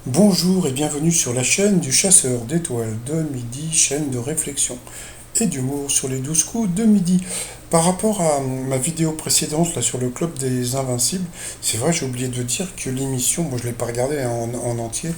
Bonjour et bienvenue sur la chaîne du chasseur d'étoiles de midi, chaîne de réflexion et d'humour sur les 12 coups de midi. Par rapport à ma vidéo précédente là sur le club des Invincibles, c'est vrai, j'ai oublié de dire que l'émission, moi je ne l'ai pas regardée en entier,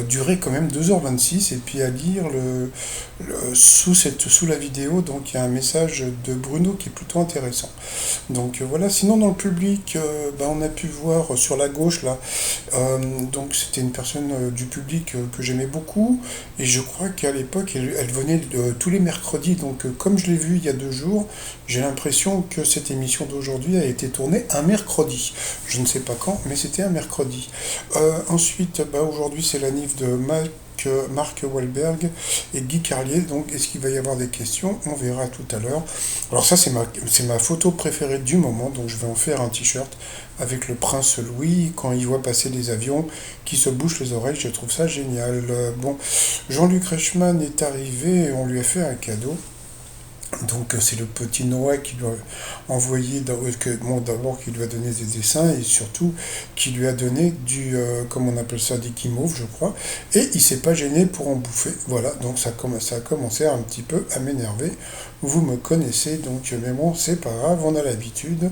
durait quand même 2h26 et puis à lire sous la vidéo, donc il y a un message de Bruno qui est plutôt intéressant. Donc voilà, sinon dans le public, on a pu voir sur la gauche là, donc c'était une personne du public que j'aimais beaucoup et je crois qu'à l'époque elle venait tous les mercredis, donc comme je l'ai vu il y a 2 jours, j'ai l'impression que cette émission d'aujourd'hui a été tournée un mercredi. Je ne sais pas quand, mais c'était un mercredi. Ensuite, aujourd'hui c'est la nif de Marc Wahlberg et Guy Carlier. Donc, est-ce qu'il va y avoir des questions? On verra tout à l'heure. Alors ça, c'est ma photo préférée du moment, donc je vais en faire un t-shirt avec le prince Louis quand il voit passer les avions qui se bouchent les oreilles. Je trouve ça génial. Bon, Jean-Luc Reichmann est arrivé et on lui a fait un cadeau. Donc c'est le petit Noah qui doit envoyer, bon, d'abord qui lui a donné des dessins et surtout qui lui a donné comme on appelle ça, des guimauves je crois, et il s'est pas gêné pour en bouffer. Voilà, donc ça a commencé un petit peu à m'énerver. Vous me connaissez, donc mais bon, c'est pas grave, on a l'habitude.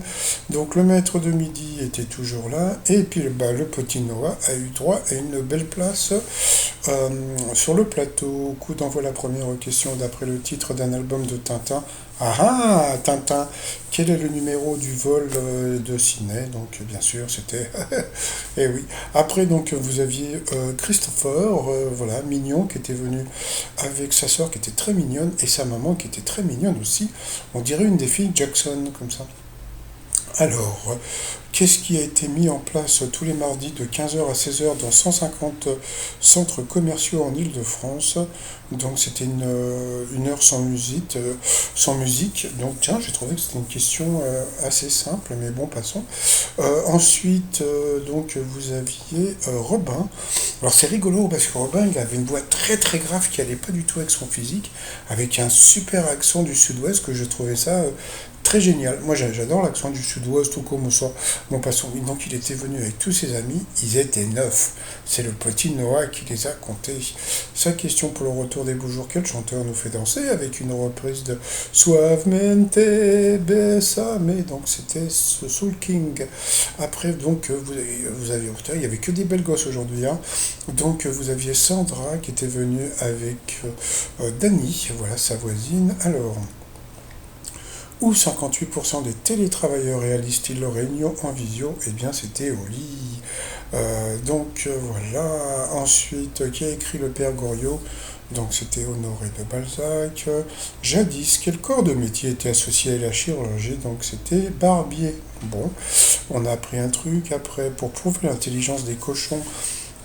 Donc le maître de midi était toujours là, et puis le petit Noah a eu droit à une belle place sur le plateau. Coup d'envoi la première question d'après le titre d'un album de Tintin. Ah ah, Tintin, quel est le numéro du vol de Sydney? Donc bien sûr c'était... Eh oui. Après donc vous aviez Christopher, voilà, mignon, qui était venu avec sa soeur qui était très mignonne et sa maman qui était très mignonne aussi. On dirait une des filles Jackson comme ça. Alors, qu'est-ce qui a été mis en place tous les mardis de 15h à 16h dans 150 centres commerciaux en Île-de-France? Donc c'était une heure sans musique. Donc tiens, j'ai trouvé que c'était une question assez simple, mais bon, passons. Ensuite, donc vous aviez Robin. Alors c'est rigolo parce que Robin, il avait une voix très très grave qui allait pas du tout avec son physique, avec un super accent du sud-ouest que je trouvais ça très génial. Moi j'adore l'accent du sud-ouest, tout comme ça. Bon, passons. Donc il était venu avec tous ses amis, ils étaient 9. C'est le petit Noah qui les a comptés. Sa question pour le retour des beaux jours, quel chanteur nous fait danser avec une reprise de Suavemente Besame. Donc c'était ce Soul King. Après, donc vous avez, putain, il n'y avait que des belles gosses aujourd'hui, hein. Donc vous aviez Sandra qui était venue avec Dani, voilà sa voisine. Alors, où 58% des télétravailleurs réalisent-ils leur réunion en visio? Eh bien, c'était au lit. Voilà. Ensuite, qui a écrit Le Père Goriot? Donc c'était Honoré de Balzac. Jadis, quel corps de métier était associé à la chirurgie? Donc c'était barbier. Bon, on a appris un truc après. Pour prouver l'intelligence des cochons,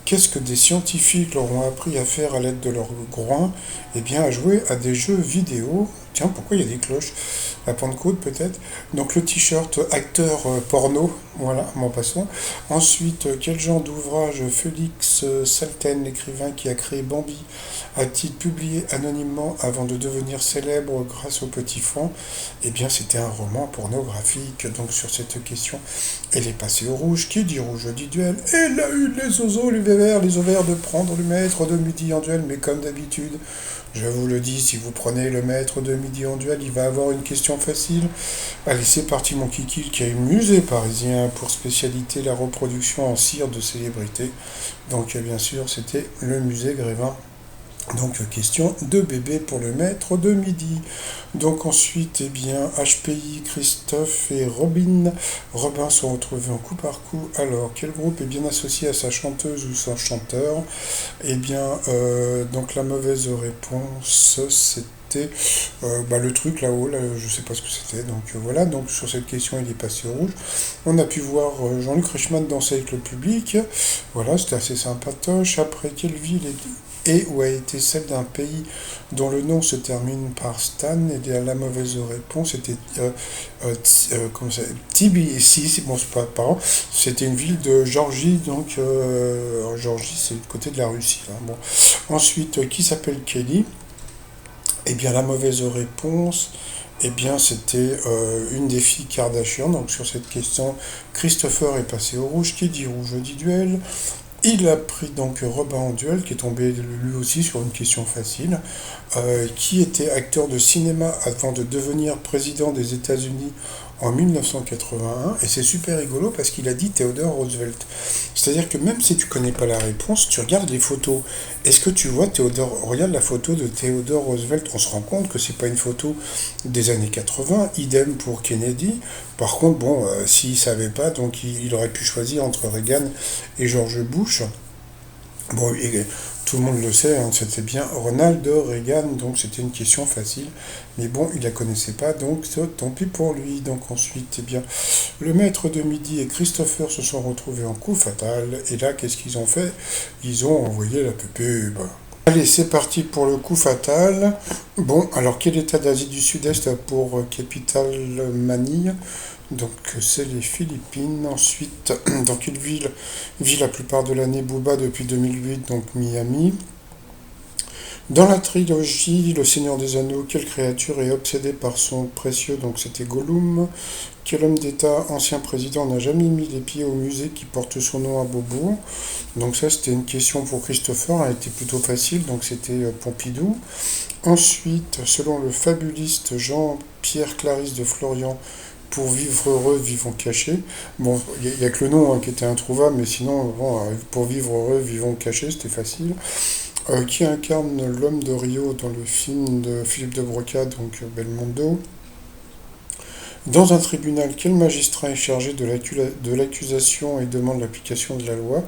qu'est-ce que des scientifiques leur ont appris à faire à l'aide de leur groin? Eh bien, à jouer à des jeux vidéo. Tiens, pourquoi il y a des cloches? La Pentecôte peut-être. Donc le t-shirt acteur porno, voilà, en passant. Ensuite, quel genre d'ouvrage Félix Salten, l'écrivain qui a créé Bambi, a-t-il publié anonymement avant de devenir célèbre grâce au petit fond? Eh bien, c'était un roman pornographique. Donc sur cette question, elle est passée au rouge. Qui dit rouge dit duel. Elle a eu les ovaires de prendre le maître de midi en duel, mais comme d'habitude, je vous le dis, si vous prenez le maître de midi en duel, il va avoir une question facile. Allez, c'est parti mon kiki, qui a un musée parisien pour spécialité la reproduction en cire de célébrités. Donc bien sûr, c'était le musée Grévin. Donc question de bébé pour le maître de midi. Donc ensuite, eh bien, HPI, Christophe et Robin sont retrouvés en coup par coup. Alors, quel groupe est bien associé à sa chanteuse ou son chanteur? Eh bien, donc la mauvaise réponse, c'était le truc là-haut, là, je sais pas ce que c'était. Donc voilà, donc sur cette question, il est passé au rouge. On a pu voir Jean-Luc Reichmann danser avec le public. Voilà, c'était assez sympatoche. Après, quelle ville est ou a été celle d'un pays dont le nom se termine par Stan? Et bien la mauvaise réponse était comment ça, Tbilissi, bon c'est pas parent, c'était une ville de Géorgie, donc Géorgie c'est du côté de la Russie, hein. Bon. Ensuite, qui s'appelle Kelly? Eh bien la mauvaise réponse, eh bien c'était une des filles Kardashian. Donc sur cette question, Christopher est passé au rouge. Qui dit rouge dit duel. Il a pris donc Robin Anduel, qui est tombé lui aussi sur une question facile, qui était acteur de cinéma avant de devenir président des États-Unis en 1981, et c'est super rigolo parce qu'il a dit Theodore Roosevelt. C'est-à-dire que même si tu connais pas la réponse, tu regardes les photos. Est-ce que tu vois Theodore, regarde la photo de Theodore Roosevelt, on se rend compte que c'est pas une photo des années 80, idem pour Kennedy. Par contre, bon, s'il savait pas, donc il aurait pu choisir entre Reagan et George Bush. Bon, et tout le monde le sait, hein, c'était bien Ronald Reagan, donc c'était une question facile. Mais bon, il la connaissait pas, donc tant pis pour lui. Donc ensuite, eh bien, le maître de midi et Christopher se sont retrouvés en coup fatal. Et là, qu'est-ce qu'ils ont fait? Ils ont envoyé la pub. Allez, c'est parti pour le coup fatal. Bon, alors quel état d'Asie du Sud-Est a pour capitale Manille? Donc c'est les Philippines. Ensuite, dans quelle ville vit la plupart de l'année Booba depuis 2008? Donc Miami. Dans la trilogie Le Seigneur des Anneaux, quelle créature est obsédée par son précieux? Donc c'était Gollum. Quel homme d'État, ancien président, n'a jamais mis les pieds au musée qui porte son nom à Beaubourg? Donc ça, c'était une question pour Christopher, elle était plutôt facile, donc c'était Pompidou. Ensuite, selon le fabuliste Jean-Pierre Clarisse de Florian, pour vivre heureux, vivons cachés. Bon, il n'y a que le nom, hein, qui était introuvable, mais sinon, bon, pour vivre heureux, vivons cachés, c'était facile. Qui incarne l'homme de Rio dans le film de Philippe de Broca, donc Belmondo? Dans un tribunal, quel magistrat est chargé de l'accusation et demande l'application de la loi?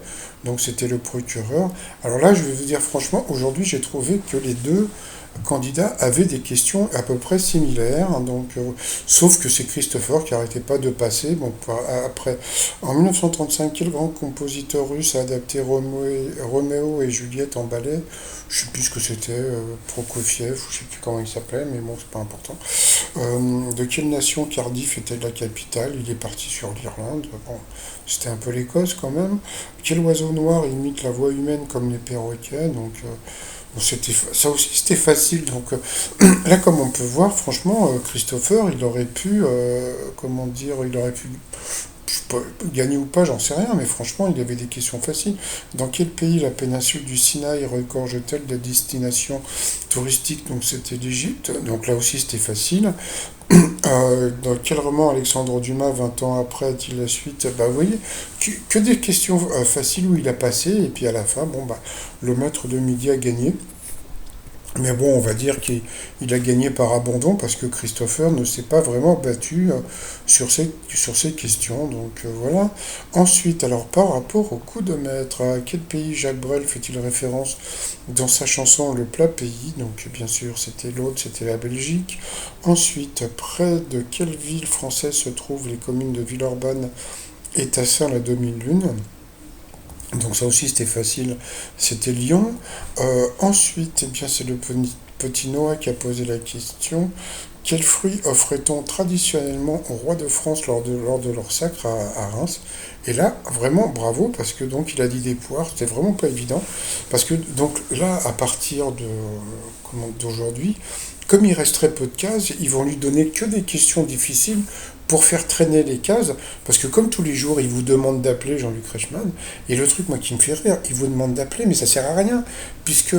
Donc c'était le procureur. Alors là, je vais vous dire franchement, aujourd'hui, j'ai trouvé que les deux candidats avaient des questions à peu près similaires, hein. Donc, sauf que c'est Christopher qui n'arrêtait pas de passer. Bon, après, en 1935, quel grand compositeur russe a adapté Roméo et Juliette en ballet? Je sais plus ce que c'était, Prokofiev, je sais plus comment il s'appelait, mais bon, c'est pas important. De quelle nation Cardiff était la capitale? Il est parti sur l'Irlande. Bon, c'était un peu l'Écosse quand même. Quel oiseau noir imite la voix humaine comme les perroquets? Donc, bon, ça aussi c'était facile. Donc là, comme on peut voir, franchement, Christopher, il aurait pu, comment dire, il aurait pu je sais pas, gagner ou pas, j'en sais rien, mais franchement, il y avait des questions faciles. Dans quel pays la péninsule du Sinaï regorge-t-elle de destinations touristiques? Donc c'était l'Égypte, donc là aussi c'était facile. Dans quel roman Alexandre Dumas, 20 ans après, a-t-il la suite? Bah vous voyez, que des questions faciles où il a passé, et puis à la fin, bon bah, le maître de midi a gagné. Mais bon, on va dire qu'il a gagné par abandon parce que Christopher ne s'est pas vraiment battu sur ces questions. Donc voilà. Ensuite, alors par rapport au coup de maître, à quel pays Jacques Brel fait-il référence dans sa chanson Le plat pays? Donc bien sûr, c'était l'autre, c'était la Belgique. Ensuite, près de quelle ville française se trouvent les communes de Villeurbanne et Tassin la demi-lune? Donc ça aussi c'était facile, c'était Lyon. Ensuite, eh bien, c'est le petit Noah qui a posé la question. Quel fruit offrait-on traditionnellement au roi de France lors de leur sacre à Reims? Et là, vraiment bravo, parce que donc il a dit des poires, c'était vraiment pas évident. Parce que donc là, à partir d'aujourd'hui, comme il reste très peu de cases, ils vont lui donner que des questions difficiles pour faire traîner les cases, parce que comme tous les jours, il vous demande d'appeler Jean-Luc Reichmann, et le truc, moi, qui me fait rire, il vous demande d'appeler, mais ça sert à rien, puisque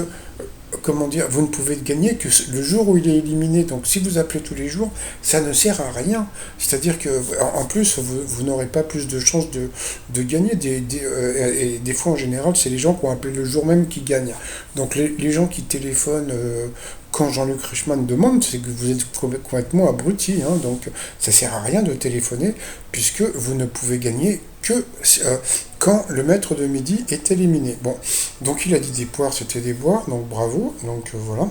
comment dire, vous ne pouvez gagner que le jour où il est éliminé. Donc si vous appelez tous les jours, ça ne sert à rien. C'est-à-dire que en plus, vous n'aurez pas plus de chances de gagner. Et des fois, en général, c'est les gens qui ont appelé le jour même qui gagnent. Donc les gens qui téléphonent quand Jean-Luc Reichmann demande, c'est que vous êtes complètement abruti. Hein. Donc ça sert à rien de téléphoner puisque vous ne pouvez gagner que quand le maître de midi est éliminé. Bon, donc il a dit des poires, c'était des boires, donc bravo, donc voilà.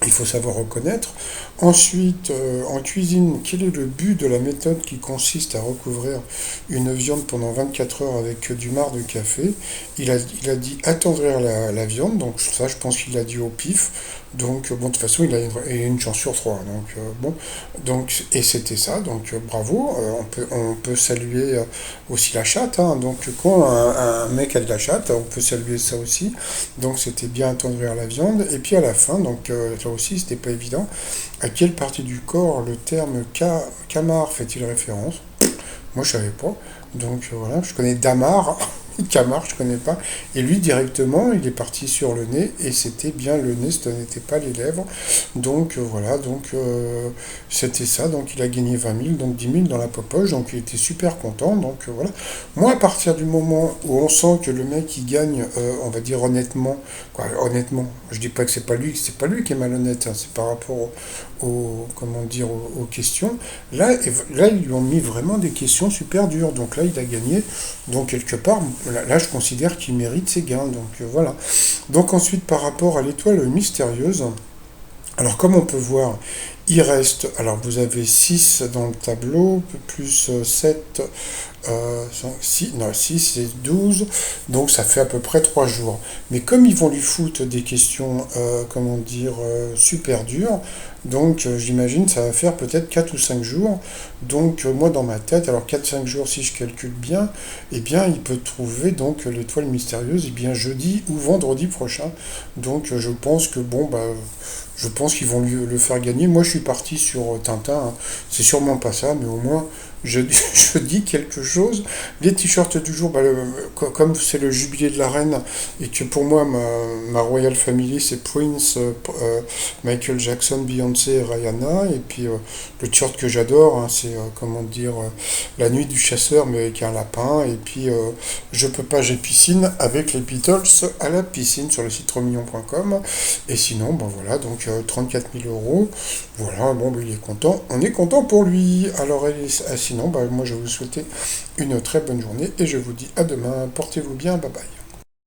Il faut savoir reconnaître. Ensuite, en cuisine, quel est le but de la méthode qui consiste à recouvrir une viande pendant 24 heures avec du marc de café? Il a dit attendrir la viande, donc ça je pense qu'il l'a dit au pif. Donc bon, de toute façon, il a une chance sur trois. Donc bon, donc et c'était ça. Donc bravo. On peut saluer aussi la chatte. Hein. Donc quand un mec a de la chatte, on peut saluer ça aussi. Donc c'était bien attendrir la viande. Et puis à la fin, donc là aussi, c'était pas évident. À quelle partie du corps le terme camard fait-il référence? Moi, je savais pas. Donc voilà, je connais Damar, Camar, je connais pas. Et lui, directement, il est parti sur le nez, et c'était bien le nez, ce n'était pas les lèvres. Donc voilà, donc c'était ça. Donc il a gagné 20 000, donc 10 000 dans la popoche, donc il était super content. Donc voilà. Moi, à partir du moment où on sent que le mec, il gagne, on va dire honnêtement, quoi, honnêtement, je dis pas que c'est pas lui qui est malhonnête, hein, c'est par rapport comment dire, aux questions. Là, là, ils lui ont mis vraiment des questions super dures. Donc là, il a gagné. Donc quelque part, là, je considère qu'il mérite ses gains. Donc voilà. Donc ensuite, par rapport à l'étoile mystérieuse, alors comme on peut voir, il reste, alors vous avez 6 dans le tableau, plus 7, 6, non, 6 et 12, donc ça fait à peu près 3 jours. Mais comme ils vont lui foutre des questions, comment dire, super dures, donc j'imagine ça va faire peut-être 4 ou 5 jours. Donc moi dans ma tête, alors 4 5 jours si je calcule bien, eh bien il peut trouver donc l'étoile mystérieuse eh bien jeudi ou vendredi prochain. Donc je pense que bon bah je pense qu'ils vont le faire gagner. Moi, je suis parti sur Tintin, hein. C'est sûrement pas ça, mais au moins, je, je dis quelque chose. Les t-shirts du jour, bah, comme c'est le jubilé de la reine, et que pour moi, ma Royal Family, c'est Prince, Michael Jackson, Beyoncé et Rihanna. Et puis, le t-shirt que j'adore, hein, c'est, comment dire, La nuit du chasseur, mais avec un lapin. Et puis, Je peux pas, j'ai piscine, avec les Beatles à la piscine sur le site romillon.com. Et sinon, bon voilà, donc 34 000 euros. Voilà, bon, bah, il est content. On est content pour lui. Alors, sinon, bah, moi, je vais vous souhaiter une très bonne journée et je vous dis à demain. Portez-vous bien. Bye bye.